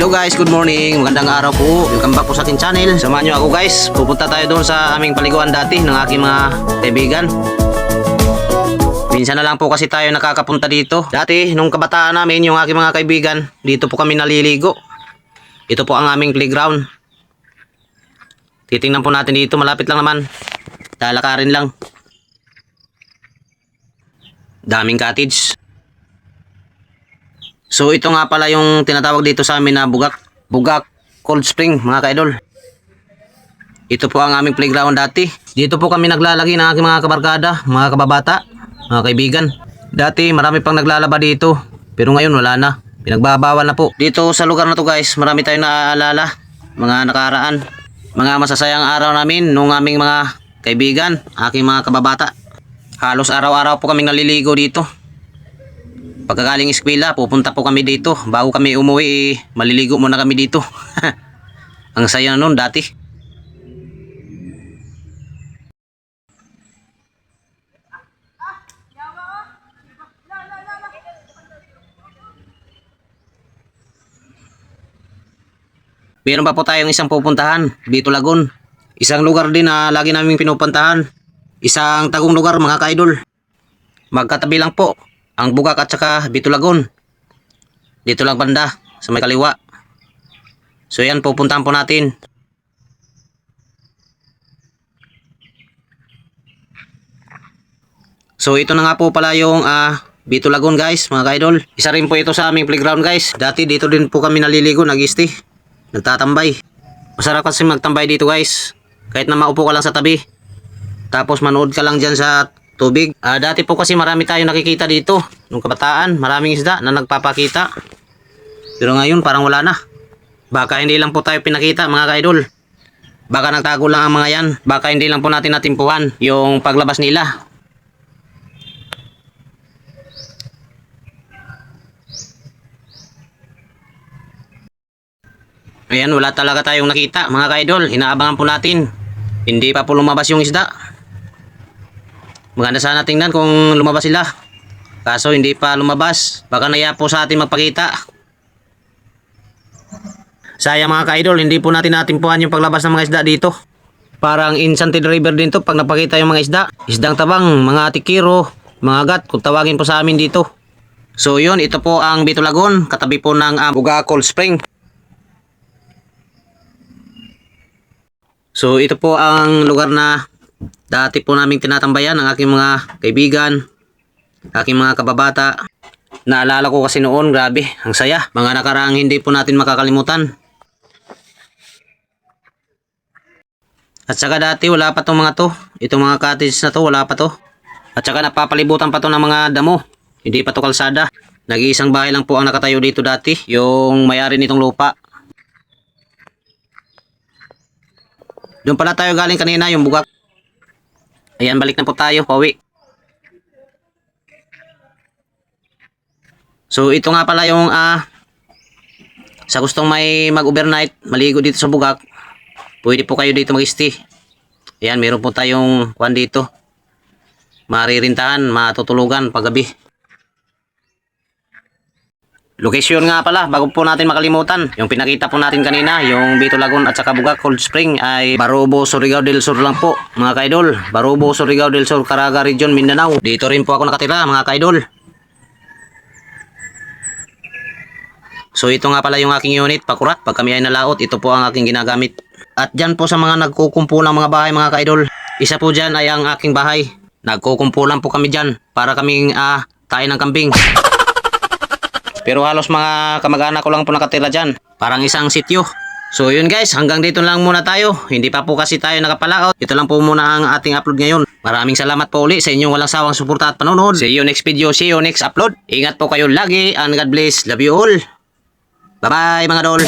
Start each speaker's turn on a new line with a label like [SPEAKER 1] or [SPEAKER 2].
[SPEAKER 1] Hello guys, good morning. Magandang araw po. Welcome back po sa ating channel. Samahan nyo ako guys. Pupunta tayo doon sa aming paliguan dati ng aking mga kaibigan. Minsan na lang po kasi tayo nakakapunta dito. Dati, nung kabataan namin, yung aking mga kaibigan, dito po kami naliligo. Ito po ang aming playground. Titingnan po natin dito. Malapit lang naman. Lalakarin lang. Daming cottage. So ito nga pala yung tinatawag dito sa amin na Bugak Cold Spring mga kaidol. Ito po ang aming playground dati. Dito po kami naglalagi ng aking mga kabarkada, mga kababata, mga kaibigan. Dati marami pang naglalaba dito, pero ngayon wala na. Pinagbabawal na po. Dito sa lugar na to guys, marami tayong naaalala, mga nakaraan, mga masasayang araw namin nung aming mga kaibigan, aking mga kababata. Halos araw-araw po kaming naliligo dito. Pagkagaling eskwela, pupunta po kami dito. Bago kami umuwi, maliligo muna kami dito. Ang saya na nun dati. Meron pa po tayong isang pupuntahan, dito Lagun. Isang lugar din na lagi naming pinupuntahan. Isang tagong lugar mga kaidol. Magkatabi lang po ang Bugak at saka Bitulagon. Dito lang banda sa may kaliwa. So yan, pupuntahan po natin. So ito na nga po pala yung Bitulagon guys mga kaidol. Isa rin po ito sa aming playground guys. Dati dito din po kami naliligo, nag-stay, nagtatambay. Masarap kasi magtambay dito guys. Kahit na maupo ka lang sa tabi, tapos manood ka lang dyan sa tubig. Dati po kasi marami tayong nakikita dito. Nung kabataan, maraming isda na nagpapakita. Pero ngayon parang wala na. Baka hindi lang po tayo pinakita mga kaidol. Baka nagtago lang ang mga yan. Baka hindi lang po natin natimpuhan yung paglabas nila. Ayan, wala talaga tayong nakita mga kaidol. Inaabangan po natin. Hindi pa po lumabas yung isda. Maganda sana tingnan kung lumabas sila. Kaso hindi pa lumabas. Baka naya po sa atin magpakita. Sayang mga kaidol, hindi po natin natimpuhan yung paglabas ng mga isda dito. Parang Enchanted River din to pag napakita yung mga isda. Isdang tabang, mga tikiro, mga gat, kung tawagin po sa amin dito. So yun, ito po ang Bitulagon, katabi po ng Bugak Cold Spring. So ito po ang lugar na dati po naming tinatambayan ng aking mga kaibigan, aking mga kababata. Naalala ko kasi noon, grabe, ang saya. Mga nakaraang hindi po natin makakalimutan. At saka dati wala pa tong mga to. Itong mga cottage na to, wala pa to. At saka napapalibutan pa to ng mga damo. Hindi pa to kalsada. Nag-iisang bahay lang po ang nakatayo dito dati. Yung may-ari nitong lupa. Doon pala tayo galing kanina, yung Bugak. Ayan, balik na po tayo, pauwi. So ito nga pala yung sa gustong may mag-overnight, maligo dito sa Bugak, pwede po kayo dito mag-stay. Ayan, meron po tayong kwan dito. Maririntahan, matutulugan paggabi. Location nga pala, bago po natin makalimutan, yung pinakita po natin kanina, yung Bitulagon at saka Bugak Cold Spring ay Barobo, Surigao del Sur lang po mga kaidol. Barobo, Surigao del Sur, Caraga Region, Mindanao. Dito rin po ako nakatira mga kaidol. So ito nga pala yung aking unit, pakurat. Pag kami ay nalaot, ito po ang aking ginagamit. At dyan po sa mga nagkukumpulang mga bahay mga kaidol, isa po dyan ay ang aking bahay. Nagkukumpulan po kami dyan para kaming tain ng kambing. Pero halos mga kamag-anak ko lang po nakatira dyan. Parang isang sityo. So yun guys, hanggang dito lang muna tayo. Hindi pa po kasi tayo nakapalaot. Ito lang po muna ang ating upload ngayon. Maraming salamat po uli sa inyong walang sawang suporta at panonood. See you next video, see you next upload. Ingat po kayo lagi and God bless. Love you all. Bye bye mga dol.